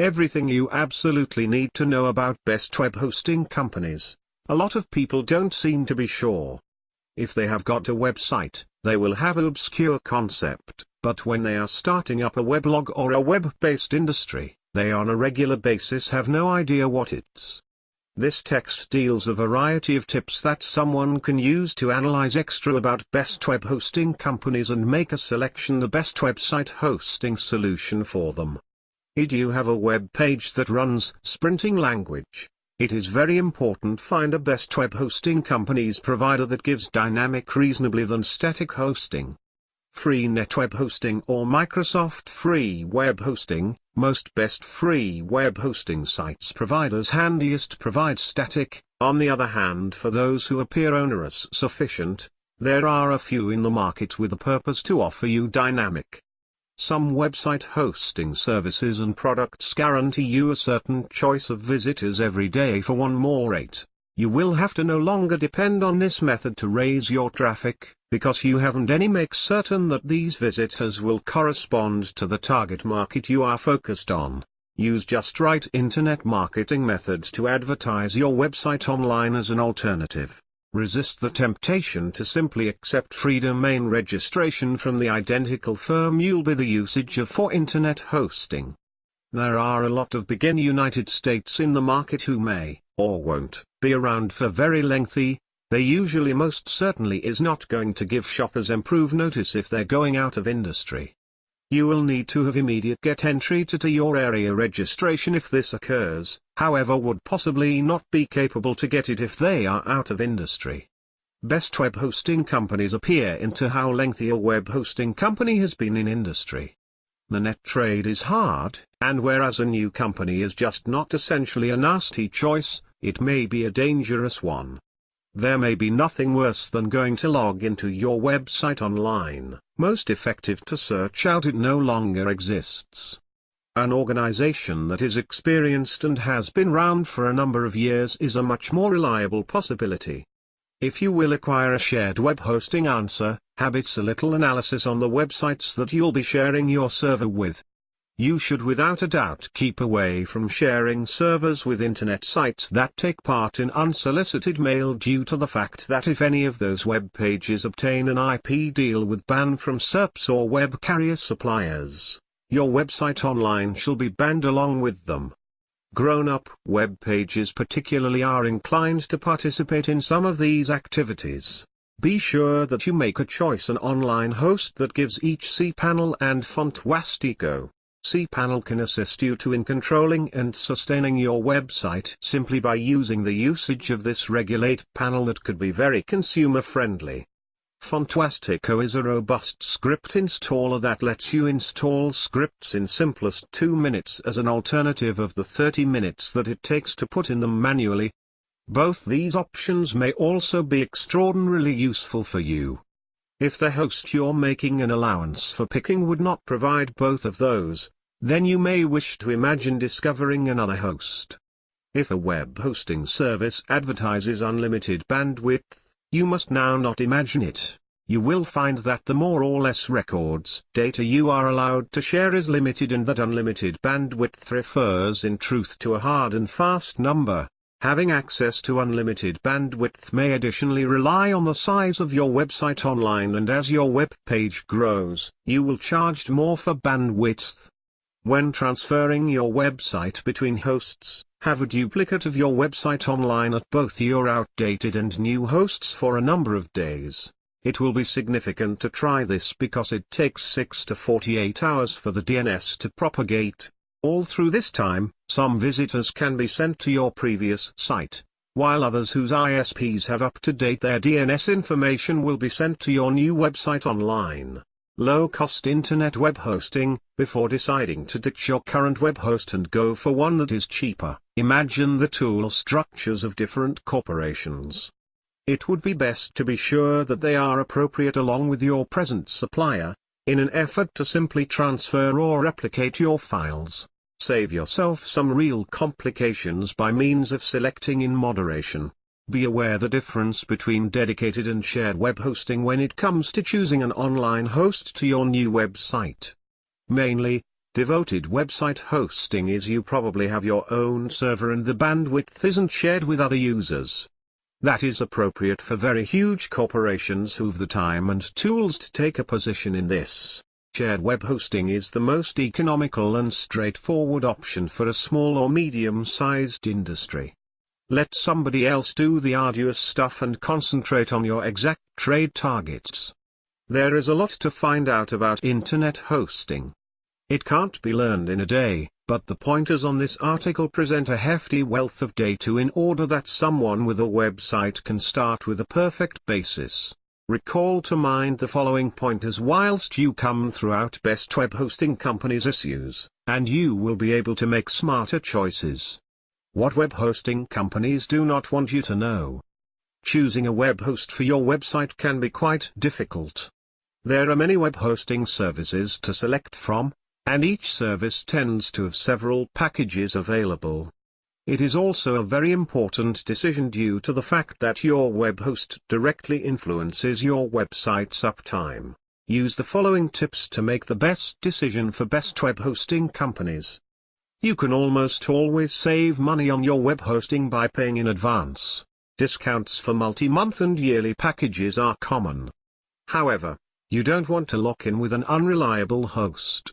Everything you absolutely need to know about best web hosting companies. A lot of people don't seem to be sure. If they have got a website, they will have an obscure concept, but when they are starting up a weblog or a web-based industry, they on a regular basis have no idea what it's. This text deals a variety of tips that someone can use to analyze extra about best web hosting companies and make a selection the best website hosting solution for them. If you have a web page that runs sprinting language, it is very important find a best web hosting company's provider that gives dynamic reasonably than static hosting. Freenet Web Hosting or Microsoft Free Web Hosting. Most best free web hosting sites providers handiest provide static. On the other hand, for those who appear onerous sufficient, there are a few in the market with a purpose to offer you dynamic. Some website hosting services and products guarantee you a certain choice of visitors every day for one more rate. You will have to no longer depend on this method to raise your traffic, because you haven't any make certain that these visitors will correspond to the target market you are focused on. Use just right internet marketing methods to advertise your website online as an alternative. Resist the temptation to simply accept free domain registration from the identical firm you'll be the usage of for internet hosting. There are a lot of big United States in the market who may, or won't, be around for very lengthy. They usually most certainly is not going to give shoppers improve notice if they're going out of industry. You will need to have immediate get entry to your area registration if this occurs, however would possibly not be capable to get it if they are out of industry. Best web hosting companies appear into how lengthy a web hosting company has been in industry. The net trade is hard, and whereas a new company is just not essentially a nasty choice, it may be a dangerous one. There may be nothing worse than going to log into your website online, most effective to search out it no longer exists. An organization that is experienced and has been around for a number of years is a much more reliable possibility. If you will acquire a shared web hosting answer, habits a little analysis on the websites that you'll be sharing your server with. You should without a doubt keep away from sharing servers with internet sites that take part in unsolicited mail due to the fact that if any of those web pages obtain an IP deal with ban from SERPs or web carrier suppliers, your website online shall be banned along with them. Grown-up web pages particularly are inclined to participate in some of these activities. Be sure that you make a choice an online host that gives each cPanel and Fontwastico. cPanel can assist you in controlling and sustaining your website simply by using the usage of this regulate panel that could be very consumer-friendly. Fontwastico is a robust script installer that lets you install scripts in simplest 2 minutes as an alternative of the 30 minutes that it takes to put in them manually. Both these options may also be extraordinarily useful for you. If the host you're making an allowance for picking would not provide both of those, then you may wish to imagine discovering another host. If a web hosting service advertises unlimited bandwidth, you must now not imagine it. You will find that the more or less records data you are allowed to share is limited and that unlimited bandwidth refers in truth to a hard and fast number. Having access to unlimited bandwidth may additionally rely on the size of your website online, and as your web page grows, you will charge more for bandwidth. When transferring your website between hosts, have a duplicate of your website online at both your outdated and new hosts for a number of days. It will be significant to try this because it takes 6 to 48 hours for the DNS to propagate. All through this time, some visitors can be sent to your previous site, while others whose ISPs have up-to-date their DNS information will be sent to your new website online. Low-cost internet web hosting. Before deciding to ditch your current web host and go for one that is cheaper, imagine the tool structures of different corporations. It would be best to be sure that they are appropriate along with your present supplier, in an effort to simply transfer or replicate your files. Save yourself some real complications by means of selecting in moderation. Be aware the difference between dedicated and shared web hosting when it comes to choosing an online host to your new website. Mainly, devoted website hosting is you probably have your own server and the bandwidth isn't shared with other users. That is appropriate for very huge corporations who've the time and tools to take a position in this. Shared web hosting is the most economical and straightforward option for a small or medium-sized industry. Let somebody else do the arduous stuff and concentrate on your exact trade targets. There is a lot to find out about internet hosting. It can't be learned in a day, but the pointers on this article present a hefty wealth of data in order that someone with a website can start with a perfect basis. Recall to mind the following pointers whilst you come throughout best web hosting companies' issues, and you will be able to make smarter choices. What web hosting companies do not want you to know. Choosing a web host for your website can be quite difficult. There are many web hosting services to select from, and each service tends to have several packages available. It is also a very important decision due to the fact that your web host directly influences your website's uptime. Use the following tips to make the best decision for best web hosting companies. You can almost always save money on your web hosting by paying in advance. Discounts for multi-month and yearly packages are common. However, you don't want to lock in with an unreliable host.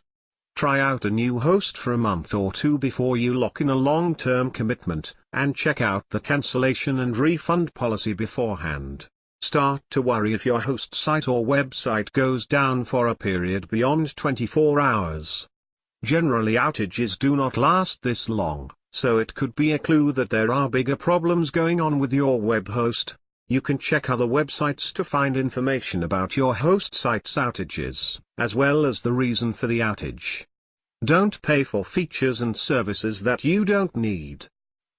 Try out a new host for a month or two before you lock in a long-term commitment, and check out the cancellation and refund policy beforehand. Start to worry if your host site or website goes down for a period beyond 24 hours. Generally outages do not last this long, so it could be a clue that there are bigger problems going on with your web host. You can check other websites to find information about your host site's outages, as well as the reason for the outage. Don't pay for features and services that you don't need.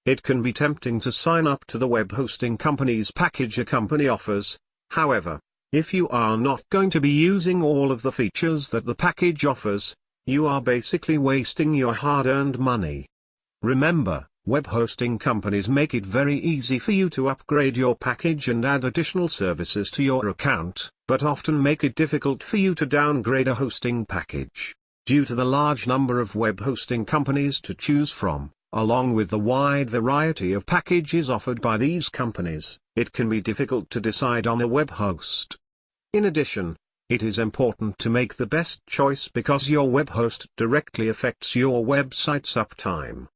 It can be tempting to sign up to the web hosting company's package a company offers. However, if you are not going to be using all of the features that the package offers, you are basically wasting your hard-earned money. Remember, web hosting companies make it very easy for you to upgrade your package and add additional services to your account, but often make it difficult for you to downgrade a hosting package. Due to the large number of web hosting companies to choose from, along with the wide variety of packages offered by these companies, it can be difficult to decide on a web host. In addition, it is important to make the best choice because your web host directly affects your website's uptime.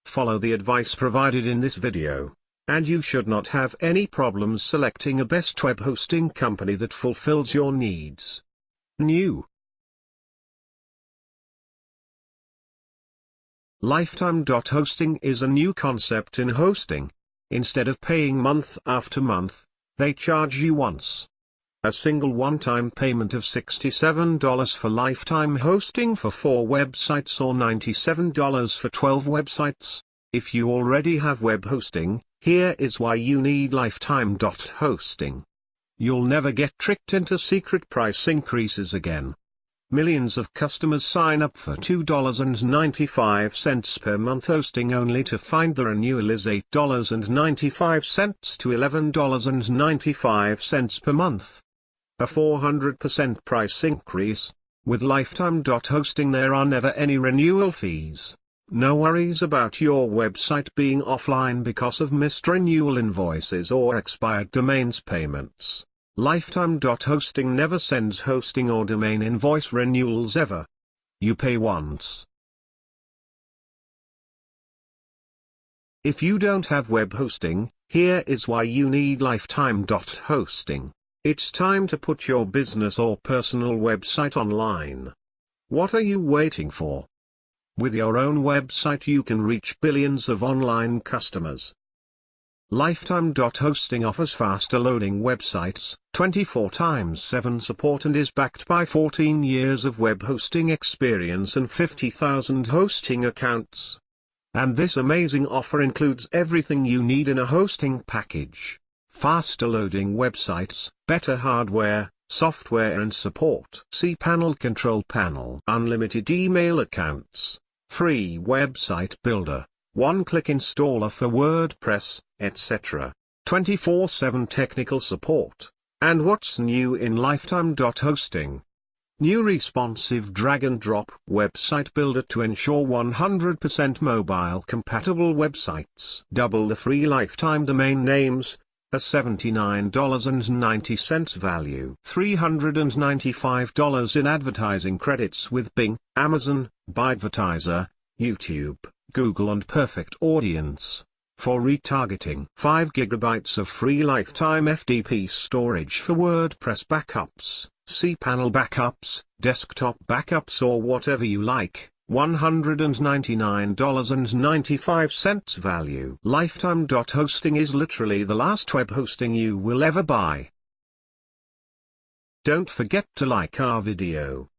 Follow the advice provided in this video, and you should not have any problems selecting a best web hosting company that fulfills your needs. New Lifetime.hosting is a new concept in hosting. Instead of paying month after month, they charge you once. A single one-time payment of $67 for lifetime hosting for 4 websites or $97 for 12 websites. If you already have web hosting, here is why you need Lifetime.hosting. You'll never get tricked into secret price increases again. Millions of customers sign up for $2.95 per month hosting only to find the renewal is $8.95 to $11.95 per month. A 400% price increase. With Lifetime.hosting there are never any renewal fees. No worries about your website being offline because of missed renewal invoices or expired domains payments. Lifetime.hosting never sends hosting or domain invoice renewals ever. You pay once. If you don't have web hosting, here is why you need Lifetime.hosting. It's time to put your business or personal website online. What are you waiting for? With your own website you can reach billions of online customers. Lifetime.hosting offers faster loading websites, 24/7 support and is backed by 14 years of web hosting experience and 50,000 hosting accounts. And this amazing offer includes everything you need in a hosting package. Faster loading websites, better hardware, software and support. cPanel Control Panel. Unlimited email accounts, free website builder, one-click installer for WordPress, etc. 24/7 technical support. And what's new in Lifetime.hosting? New responsive drag-and-drop website builder to ensure 100% mobile-compatible websites. Double the free lifetime domain names, a $79.90 value. $395 in advertising credits with Bing, Amazon, Bytadvertiser, YouTube, Google and Perfect Audience. For retargeting. 5 GB of free lifetime FTP storage for WordPress backups, cPanel backups, desktop backups or whatever you like. $199.95 value. Lifetime. Hosting is literally the last web hosting you will ever buy. Don't forget to like our video.